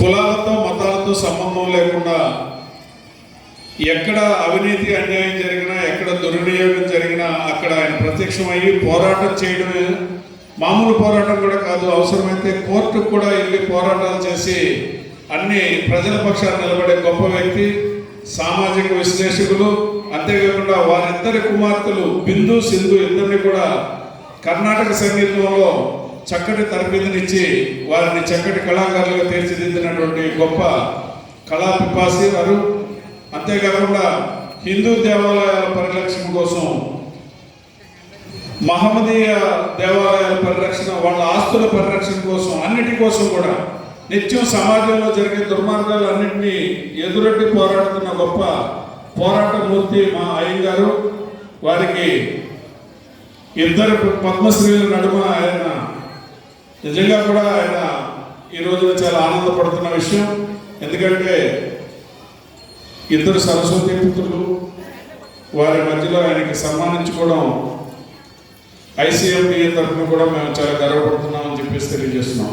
కులాలతో మతాలతో సంబంధం లేకుండా ఎక్కడ అవినీతి అన్యాయం జరిగినా, ఎక్కడ దుర్వినియోగం జరిగినా అక్కడ ఆయన ప్రత్యక్షమయ్యి పోరాటం చేయడమే. మామూలు పోరాటం కూడా కాదు, అవసరమైతే కోర్టుకు కూడా వెళ్ళి పోరాటాలు చేసి అన్ని ప్రజల పక్షాన్ని నిలబడే గొప్ప వ్యక్తి, సామాజిక విశ్లేషకులు. అంతేకాకుండా వారిద్దరి కుమార్తెలు బిందు, సింధు ఇద్దరిని కూడా కర్ణాటక సంగీతంలో చక్కటి తరబేతినిచ్చి వారిని చక్కటి కళాకారులుగా తీర్చిదిద్దినటువంటి గొప్ప కళా పిపాసి వారు. అంతేకాకుండా హిందూ దేవాలయాల పరిరక్షణ కోసం, మహమ్మదీయ దేవాలయాల పరిరక్షణ, వాళ్ళ ఆస్తుల పరిరక్షణ కోసం, అన్నిటి కోసం కూడా నిత్యం సమాజంలో జరిగే దుర్మార్గాలు అన్నింటినీ ఎదురొడ్డి పోరాడుతున్న గొప్ప పోరాటమూర్తి మా అయ్యంగారు. వారికి ఇద్దరు పద్మశ్రీల నడుమ ఆయన నిజంగా కూడా ఆయన ఈ రోజున చాలా ఆనందపడుతున్న విషయం. ఎందుకంటే ఇద్దరు సరస్వతి పుత్రులు, వారి మధ్యలో ఆయనకి సన్మానించుకోవడం ICMDA తరఫున కూడా మేము చాలా గర్వపడుతున్నామని చెప్పేసి తెలియజేస్తున్నాం.